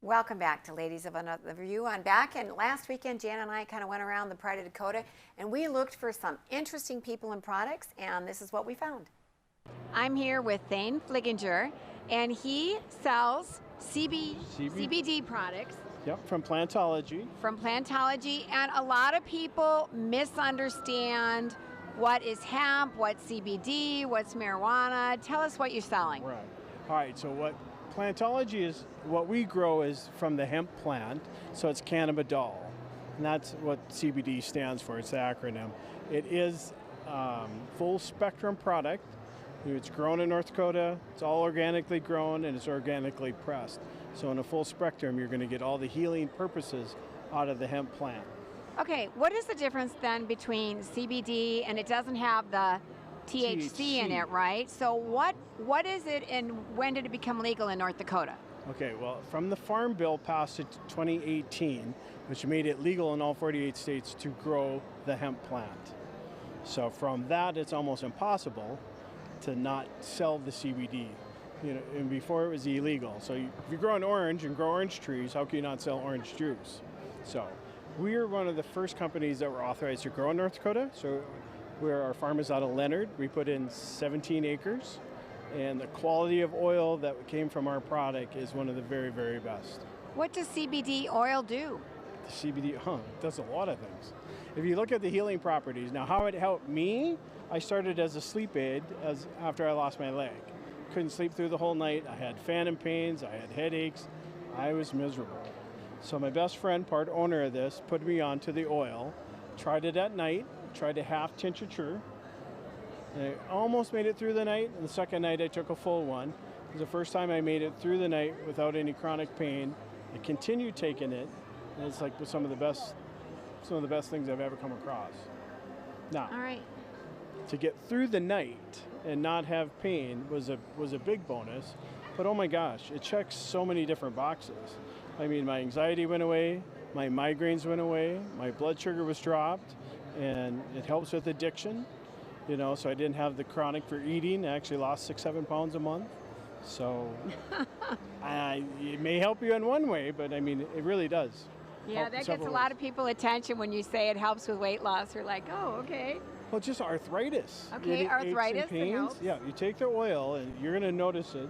Welcome back to Ladies of Another View. I'm back, and last weekend Jan and I kind of went around the Prairie, Dakota, and we looked for some interesting people and products, and this is what we found. I'm here with Thane Fliginger, and he sells CBD products. Yep, from Plantology. From Plantology, and a lot of people misunderstand what is hemp, what's CBD, what's marijuana. Tell us what you're selling. Right. All right, so what Plantology is, what we grow is from the hemp plant, so it's cannabidiol, and that's what CBD stands for. It's the acronym. It is full spectrum product. It's grown in North Dakota. It's all organically grown, and it's organically pressed. So in a full spectrum, you're going to get all the healing purposes out of the hemp plant. Okay, what is the difference then between CBD and it doesn't have the THC in it, right? So what is it, and when did it become legal in North Dakota? Okay, well, from the Farm Bill passed in 2018, which made it legal in all 48 states to grow the hemp plant. So from that, it's almost impossible to not sell the CBD. You know, and before it was illegal. So if you grow an orange and grow orange trees, how can you not sell orange juice? So we're one of the first companies that were authorized to grow in North Dakota. So our farm is out of Leonard. We put in 17 acres, and the quality of oil that came from our product is one of the very, very best. What does CBD oil do? The CBD, it does a lot of things. If you look at the healing properties, now how it helped me, I started as a sleep aid after I lost my leg. Couldn't sleep through the whole night. I had phantom pains, I had headaches, I was miserable. So my best friend, part owner of this, put me onto the oil, tried it at night, tried a half tincture, and I almost made it through the night, and the second night I took a full one. It was the first time I made it through the night without any chronic pain. I continued taking it, and it's like some of the best things I've ever come across. Now, all right, to get through the night and not have pain was a big bonus, but oh my gosh, it checks so many different boxes. I mean, my anxiety went away, my migraines went away, my blood sugar was dropped, and it helps with addiction, you know, so I didn't have the chronic for eating. I actually lost 6-7 pounds a month. So it may help you in one way, but I mean, it really does. Yeah, that gets a lot of people attention when you say it helps with weight loss. They're like, oh, okay. Well, just arthritis. Okay, arthritis, it helps. Yeah, you take the oil and you're going to notice it.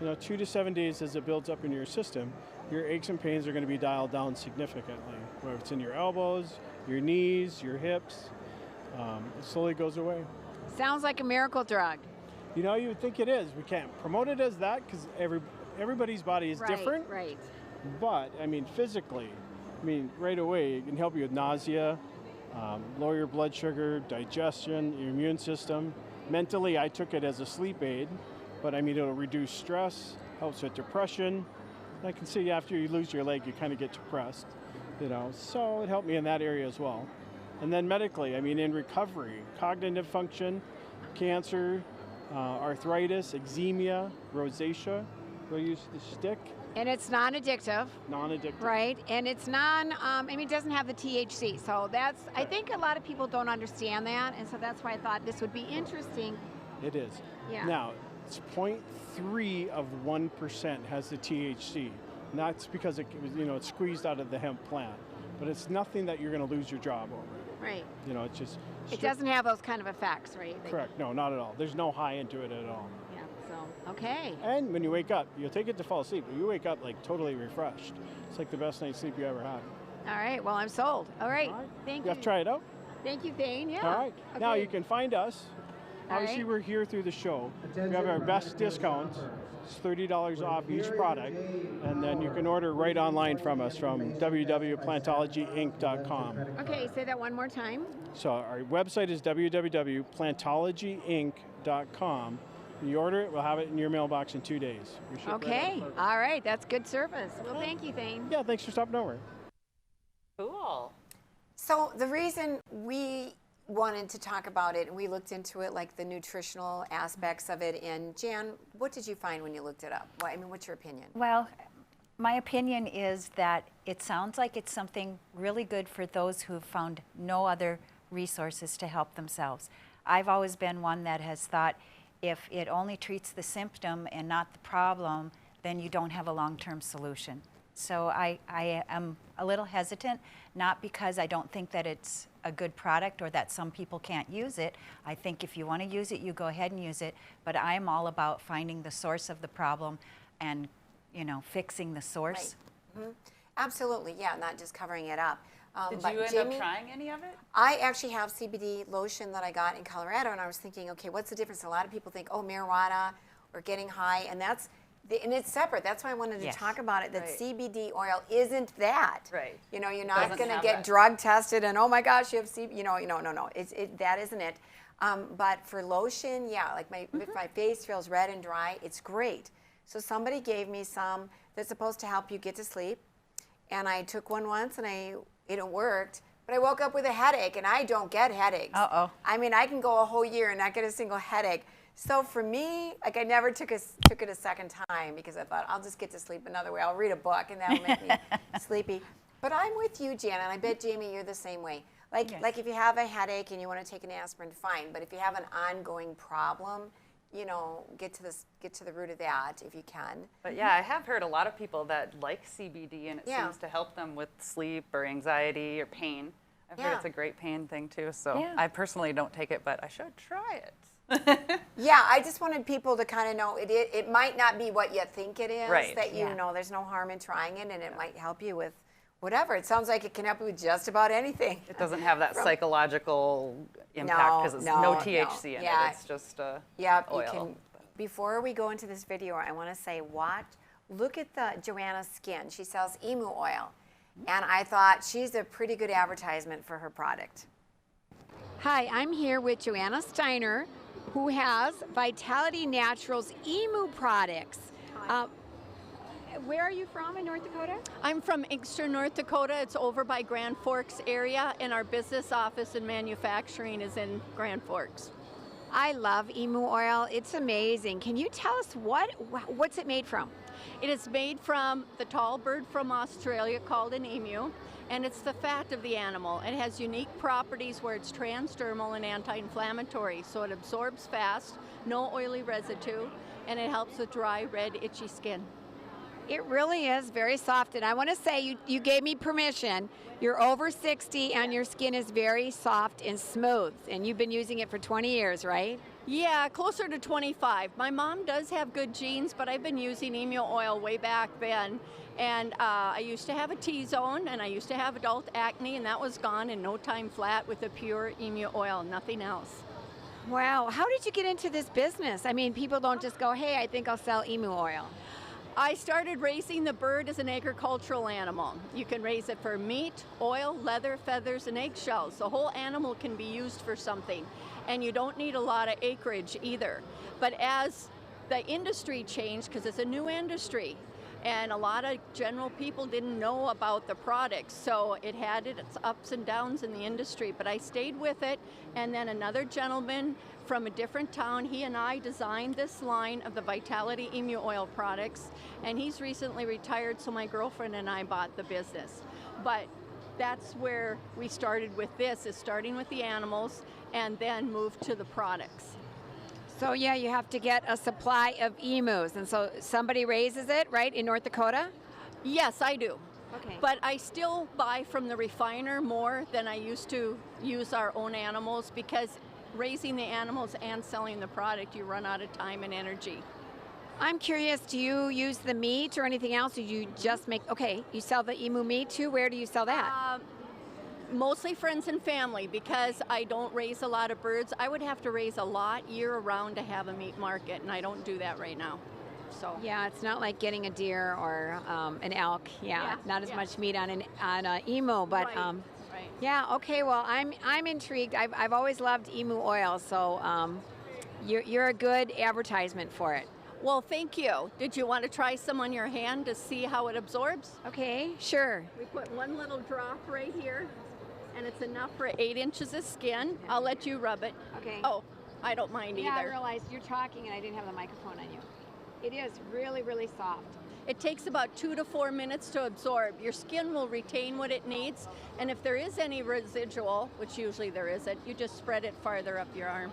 You know, 2 to 7 days as it builds up in your system, your aches and pains are going to be dialed down significantly. Whether it's in your elbows, your knees, your hips, it slowly goes away. Sounds like a miracle drug. You know, you would think it is. We can't promote it as that because everybody's body is different. Right. But, I mean, physically, right away, it can help you with nausea, lower your blood sugar, digestion, your immune system. Mentally, I took it as a sleep aid, but I mean, it'll reduce stress, helps with depression. I can see after you lose your leg, you kind of get depressed, you know, so it helped me in that area as well. And then medically, I mean, in recovery, cognitive function, cancer, arthritis, eczema, rosacea, we'll use the stick. And it's non-addictive. Non-addictive. Right, and it's it doesn't have the THC, so that's, I think a lot of people don't understand that, and so that's why I thought this would be interesting. It is. Yeah. Now, it's 0.3 of 1% has the THC, and that's because it's squeezed out of the hemp plant, but it's nothing that you're going to lose your job over. Right. You know, it's just... It doesn't have those kind of effects, right? Correct, no, not at all. There's no high into it at all. Okay. And when you wake up, you'll take it to fall asleep, but you wake up like totally refreshed. It's like the best night's sleep you ever had. All right, well, I'm sold. All right, thank you. You have to try it out. Thank you, Thane, yeah. All right, okay. Now you can find us. Obviously, we're here through the show. We have our best discounts. It's $30 off each product, and then you can order right online from us from www.plantologyinc.com. Okay, say that one more time. So our website is www.plantologyinc.com. When you order it, we'll have it in your mailbox in 2 days. Okay, all right, that's good service. Well, thank you, Thane. Yeah, thanks for stopping over. Cool. So the reason we wanted to talk about it, and we looked into it, like the nutritional aspects of it, and Jan, what did you find when you looked it up? What's your opinion? Well, my opinion is that it sounds like it's something really good for those who have found no other resources to help themselves. I've always been one that has thought, if it only treats the symptom and not the problem, then you don't have a long-term solution. So I am a little hesitant, not because I don't think that it's a good product or that some people can't use it. I think if you want to use it, you go ahead and use it. But I'm all about finding the source of the problem and, you know, fixing the source. Right. Absolutely, yeah, not just covering it up. Did but you end Jamie, up trying any of it? I actually have CBD lotion that I got in Colorado, and I was thinking, okay, what's the difference? A lot of people think, oh, marijuana or getting high, and and it's separate. That's why I wanted to Yes. talk about it, that Right. CBD oil isn't that. Right. You know, you're It not doesn't going to have get that. drug tested and, oh my gosh, you have CBD. No. That isn't it. But for lotion, yeah, like if my face feels red and dry, it's great. So somebody gave me some that's supposed to help you get to sleep. And I took one once and it worked. But I woke up with a headache, and I don't get headaches. Uh-oh. I mean, I can go a whole year and not get a single headache. So for me, like I never took it a second time because I thought I'll just get to sleep another way. I'll read a book and that'll make me sleepy. But I'm with you, Jan, and I bet Jamie you're the same way. Like Yes. like if you have a headache and you want to take an aspirin, fine. But if you have an ongoing problem, you know, get to the root of that if you can. But yeah, I have heard a lot of people that like CBD, and it Yeah. seems to help them with sleep or anxiety or pain. I've heard Yeah. it's a great pain thing too. So Yeah. I personally don't take it, but I should try it. Yeah, I just wanted people to kind of know it might not be what you think it is. Right. That you Yeah. know there's no harm in trying it, and it might help you with whatever. It sounds like it can help you with just about anything. It doesn't have that psychological impact because it's no THC in yeah. it. It's just Yep, oil. you can. Before we go into this video, I want to say, look at the Joanna's skin. She sells Emu Oil, and I thought she's a pretty good advertisement for her product. Hi, I'm here with Joanna Steiner, who has Vitality Naturals Emu products. Where are you from in North Dakota? I'm from Inkster, North Dakota. It's over by Grand Forks area, and our business office and manufacturing is in Grand Forks. I love Emu Oil. It's amazing. Can you tell us what's it made from? It is made from the tall bird from Australia called an emu, and it's the fat of the animal. It has unique properties where it's transdermal and anti-inflammatory, so it absorbs fast, no oily residue, and it helps with dry, red, itchy skin. It really is very soft, and I want to say you gave me permission. You're over 60 and your skin is very soft and smooth, and you've been using it for 20 years, right? Yeah, closer to 25. My mom does have good genes, but I've been using Emu Oil way back then. And I used to have a T-zone, and I used to have adult acne, and that was gone in no time flat with the pure Emu Oil, nothing else. Wow, how did you get into this business? I mean, people don't just go, hey, I think I'll sell Emu Oil. I started raising the bird as an agricultural animal. You can raise it for meat, oil, leather, feathers, and eggshells. The whole animal can be used for something, and you don't need a lot of acreage either. But as the industry changed, because it's a new industry, and a lot of general people didn't know about the products, so it had its ups and downs in the industry, but I stayed with it, and then another gentleman from a different town, he and I designed this line of the Vitality Emu Oil products, and he's recently retired, so my girlfriend and I bought the business. But that's where we started with this, is starting with the animals and then moved to the products. So yeah, you have to get a supply of emus, and so somebody raises it, right, in North Dakota? Yes, I do. Okay. But I still buy from the refiner more than I used to use our own animals, because raising the animals and selling the product, you run out of time and energy. I'm curious, do you use the meat or anything else? Or do you just make, okay, you sell the emu meat too? Where do you sell that? Mostly friends and family, because I don't raise a lot of birds. I would have to raise a lot year round to have a meat market, and I don't do that right now. So Yeah, it's not like getting a deer or an elk. Yeah, not as much meat on an emu, but Right, right. yeah. Okay, well, I'm intrigued. I've always loved Emu Oil, so you're a good advertisement for it. Well, thank you. Did you want to try some on your hand to see how it absorbs? Okay, sure. We put one little drop right here, and it's enough for 8 inches of skin. I'll let you rub it. Okay. Oh, I don't mind Yeah, I either. realized you're talking and I didn't have the microphone on you. It is really, really soft. It takes about 2 to 4 minutes to absorb. Your skin will retain what it needs, and if there is any residual, which usually there isn't, you just spread it farther up your arm.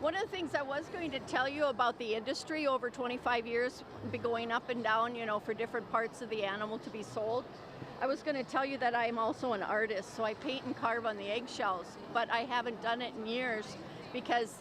One of the things I was going to tell you about the industry over 25 years, be going up and down, you know, for different parts of the animal to be sold. I was going to tell you that I'm also an artist, so I paint and carve on the eggshells, but I haven't done it in years because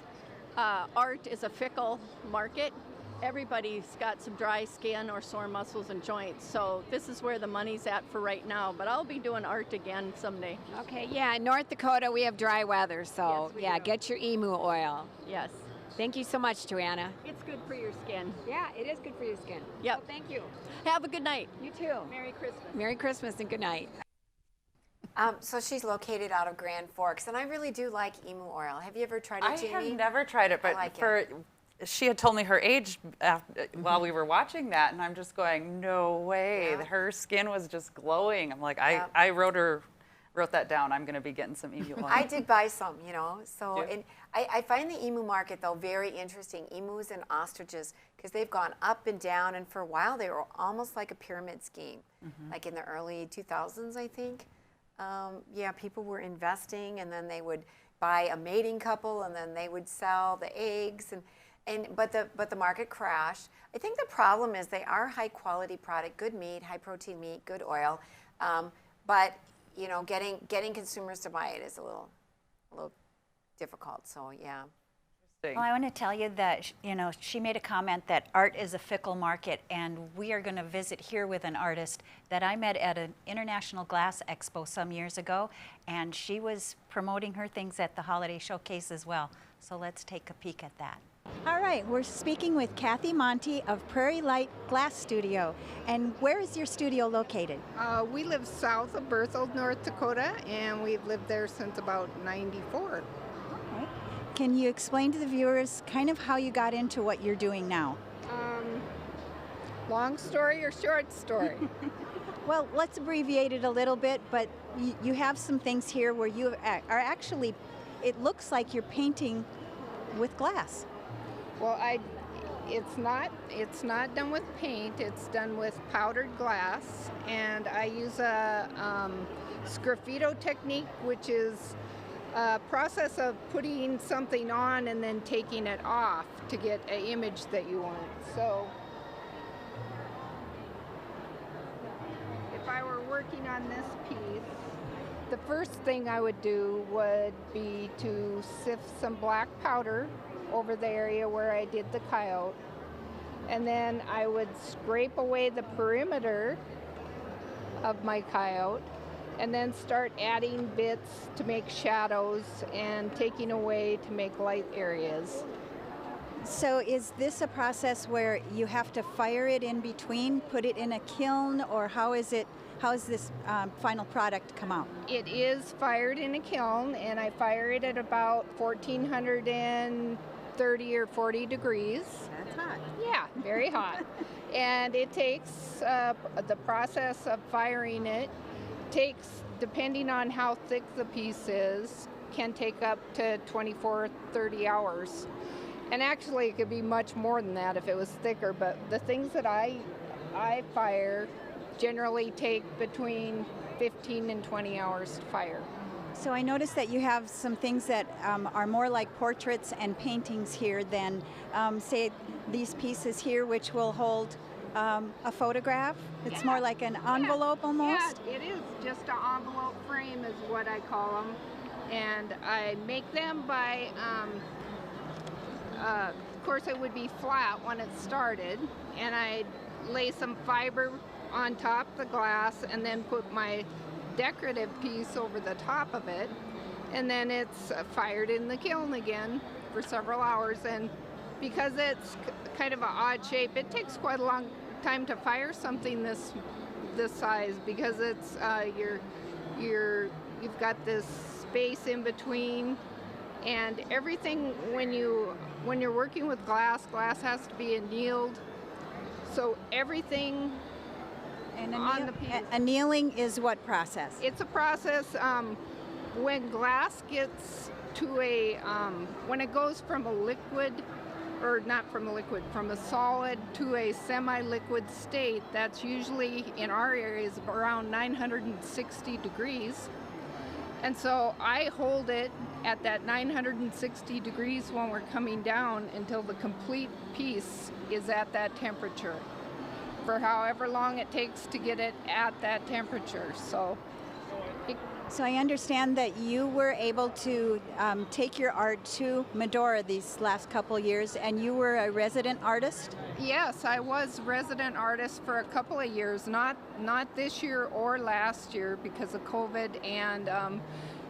art is a fickle market. Everybody's got some dry skin or sore muscles and joints, so this is where the money's at for right now, but I'll be doing art again someday. Okay, yeah, in North Dakota we have dry weather, so Yes, we yeah, do. get your Emu Oil. Yes, Thank you so much, Joanna. it's good for your skin. Yeah, it is good for your skin. Yep. So thank you. Have a good night. You too. Merry Christmas. Merry Christmas and good night. So she's located out of Grand Forks, and I really do like Emu Oil. Have you ever tried it, I Jamie? have never tried it, but like she had told me her age while we were watching that, and I'm just going, no way. Yeah. Her skin was just glowing. I'm like, Yeah. I wrote that down. I'm going to be getting some Emu Oil. I did buy some, you know. So, Yeah. and I find the emu market though very interesting. Emus and ostriches, because they've gone up and down, and for a while they were almost like a pyramid scheme, like in the early 2000s, I think. Yeah, people were investing, and then they would buy a mating couple, and then they would sell the eggs, but the market crashed. I think the problem is they are high quality product, good meat, high protein meat, good oil, but you know, getting consumers to buy it is a little difficult. So yeah. Well, I want to tell you that, you know, she made a comment that art is a fickle market, and we are going to visit here with an artist that I met at an International Glass Expo some years ago, and she was promoting her things at the holiday showcase as well. So let's take a peek at that. All right, we're speaking with Kathy Monte of Prairie Light Glass Studio. And where is your studio located? We live south of Berthold, North Dakota, and we've lived there since about '94. Okay. Can you explain to the viewers kind of how you got into what you're doing now? Long story or short story? Well, let's abbreviate it a little bit, but you have some things here where you are actually, it looks like you're painting with glass. Well, it's not done with paint. It's done with powdered glass, and I use a sgraffito technique, which is a process of putting something on and then taking it off to get an image that you want. So if I were working on this piece, the first thing I would do would be to sift some black powder over the area where I did the coyote, and then I would scrape away the perimeter of my coyote, and then start adding bits to make shadows and taking away to make light areas. So is this a process where you have to fire it in between, put it in a kiln, or how is this final product come out? It is fired in a kiln, and I fire it at about 1430 or 40 degrees. That's hot. Yeah, very hot. And it takes, the process of firing it takes, depending on how thick the piece is, can take up to 24, 30 hours. And actually it could be much more than that if it was thicker, but the things that I fire generally take between 15 and 20 hours to fire. So I noticed that you have some things that are more like portraits and paintings here than, say, these pieces here, which will hold a photograph. It's more like an envelope almost. Yeah, it is just an envelope frame is what I call them. And I make them by, of course it would be flat when it started, and I lay some fiber on top of the glass and then put my decorative piece over the top of it, and then it's fired in the kiln again for several hours. And because it's kind of an odd shape, it takes quite a long time to fire something this size, because it's you've got this space in between, and everything when you're working with glass has to be annealed, so everything. And on the piece. annealing is what process? It's a process when glass gets to a, when it goes from a liquid, or not from a liquid, from a solid to a semi-liquid state, that's usually in our areas around 960 degrees. And so I hold it at that 960 degrees when we're coming down until the complete piece is at that temperature for however long it takes to get it at that temperature. So I understand that you were able to take your art to Medora these last couple years, and you were a resident artist? yes, I was resident artist for a couple of years, not this year or last year because of COVID, and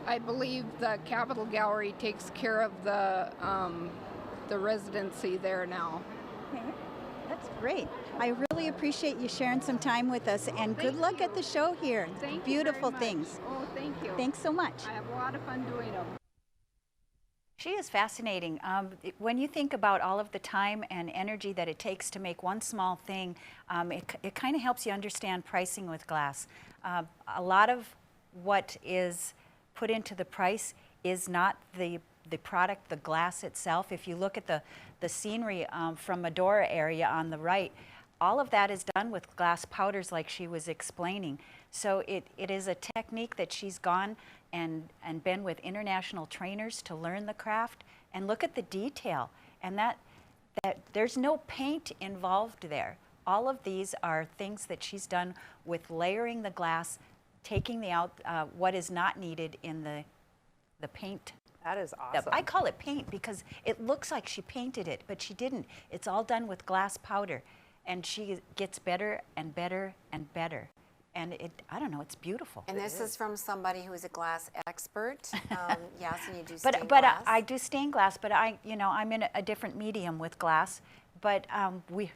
I believe the Capitol Gallery takes care of the residency there now. Okay. That's great. I really appreciate you sharing some time with us, and good luck at the show here. Thank Beautiful you very much. things. Oh, thank you. Thanks so much. I have a lot of fun doing them. She is fascinating. When you think about all of the time and energy that it takes to make one small thing, it kind of helps you understand pricing with glass. A lot of what is put into the price is not the product, the glass itself. If you look at the scenery from Medora area on the right, all of that is done with glass powders like she was explaining. So it is a technique that she's gone and been with international trainers to learn the craft, and look at the detail, and that there's no paint involved there. All of these are things that she's done with layering the glass, taking what is not needed in the paint. That is awesome. I call it paint because it looks like she painted it, but she didn't. It's all done with glass powder, and she gets better and better and better. And I don't know, it's beautiful. And this is from somebody who is a glass expert. Yes, and you do But stained glass. I do stained glass, but I'm in a different medium with glass. But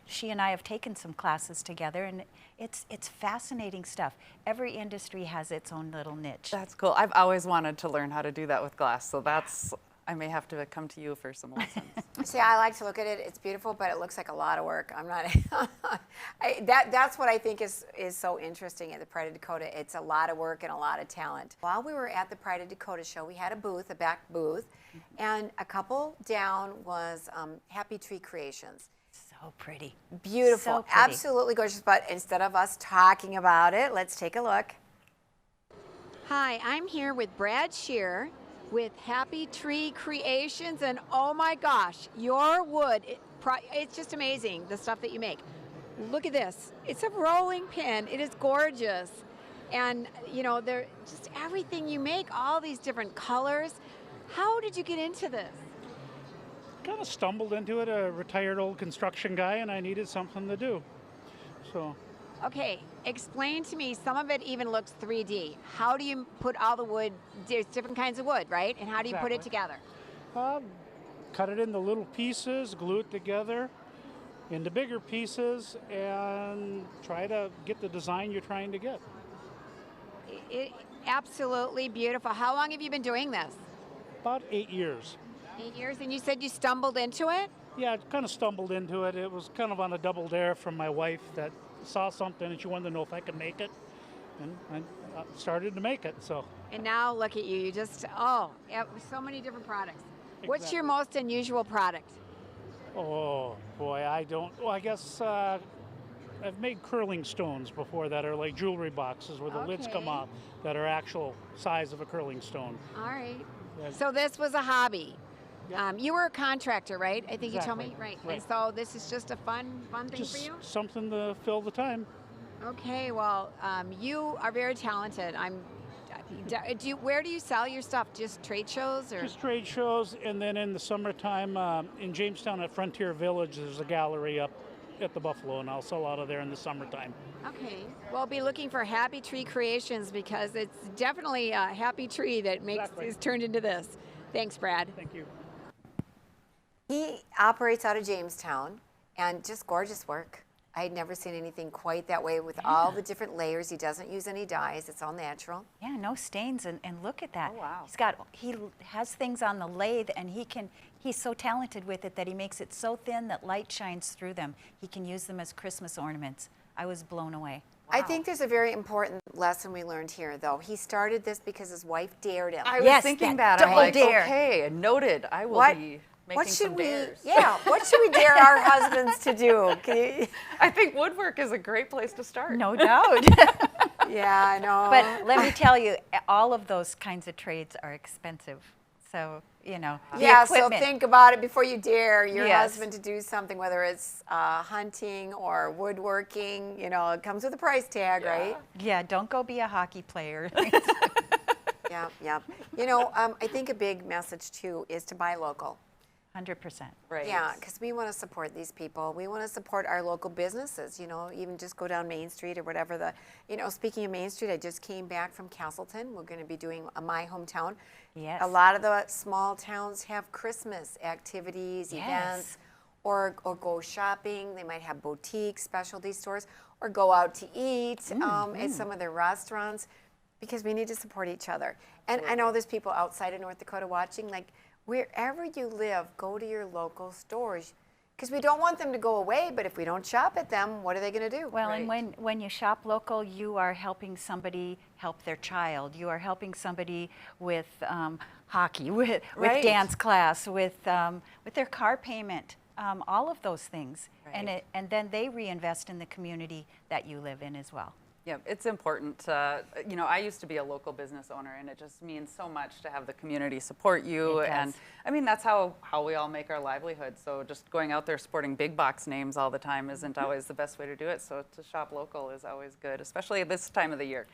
she and I have taken some classes together, and it's fascinating stuff. Every industry has its own little niche. That's cool. I've always wanted to learn how to do that with glass, so I may have to come to you for some lessons. See, I like to look at it. It's beautiful, but it looks like a lot of work. I'm not. That's what I think is so interesting at the Pride of Dakota. It's a lot of work and a lot of talent. While we were at the Pride of Dakota show, we had a back booth, and a couple down was Happy Tree Creations. So pretty. Beautiful, So pretty. Absolutely gorgeous. But instead of us talking about it, let's take a look. Hi, I'm here with Brad Shearer with Happy Tree Creations, and oh my gosh, your wood, it's just amazing, the stuff that you make. Look at this. It's a rolling pin. It is gorgeous. And, they're just everything you make, all these different colors. How did you get into this? Kind of stumbled into it, a retired old construction guy, and I needed something to do. So. Okay, explain to me, some of it even looks 3D. How do you put all the wood, there's different kinds of wood, right? And how do you put it together? Cut it into little pieces, glue it together into bigger pieces, and try to get the design you're trying to get. Absolutely beautiful. How long have you been doing this? About 8 years. 8 years, and you said you stumbled into it? Yeah, I kind of stumbled into it. It was kind of on a double dare from my wife that saw something and she wanted to know if I could make it, and I started to make it. So. And now look at you. You just so many different products. Exactly. What's your most unusual product? Oh boy, I guess I've made curling stones before that are like jewelry boxes where the lids come off that are actual size of a curling stone. All right. Yeah. So this was a hobby. Yep. You were a contractor, right? I think you told me. Exactly. Right. And so this is just a fun thing Just for you? something to fill the time. Okay. Well, you are very talented. Where do you sell your stuff? Just trade shows, or? Just trade shows, and then in the summertime in Jamestown at Frontier Village, there's a gallery up at the Buffalo, and I'll sell out of there in the summertime. Okay. Well, be looking for Happy Tree Creations, because it's definitely a happy tree that is turned into this. Thanks, Brad. Thank you. He operates out of Jamestown, and just gorgeous work. I had never seen anything quite that way with all the different layers. He doesn't use any dyes. It's all natural. Yeah, no stains, and look at that. Oh, wow. He has things on the lathe, and he's so talented with it that he makes it so thin that light shines through them. He can use them as Christmas ornaments. I was blown away. I think there's a very important lesson we learned here, though. He started this because his wife dared him. I was Yes, thinking that that. I'm double like, dare. okay, noted. I will be making What should some we? dares. Yeah. What should we dare our husbands to do? I think woodwork is a great place to start. No doubt. Yeah, I know. But let me tell you, all of those kinds of trades are expensive. So, you know, the Yeah, so equipment. think about it before you dare your Yes. husband to do something, whether it's hunting or woodworking. You know, it comes with a price tag, right? Yeah, don't go be a hockey player. Yeah, yeah. You know, I think a big message too is to buy local. 100%. Right. Yeah, because we want to support these people. We want to support our local businesses, you know, even just go down Main Street or whatever you know, speaking of Main Street, I just came back from Castleton. We're going to be doing My Hometown. Yes. A lot of the small towns have Christmas activities, Yes. events, or go shopping. They might have boutiques, specialty stores, or go out to eat at some of their restaurants, because we need to support each other. And I know there's people outside of North Dakota watching, like, wherever you live, go to your local stores, because we don't want them to go away, but if we don't shop at them, what are they going to do? Well, and when you shop local, you are helping somebody help their child. You are helping somebody with hockey, with dance class, with their car payment, all of those things. Right. And then they reinvest in the community that you live in as well. Yeah, it's important. You know, I used to be a local business owner, and it just means so much to have the community support you. It does. And I mean, that's how we all make our livelihood. So just going out there sporting big box names all the time isn't always the best way to do it. So to shop local is always good, especially this time of the year.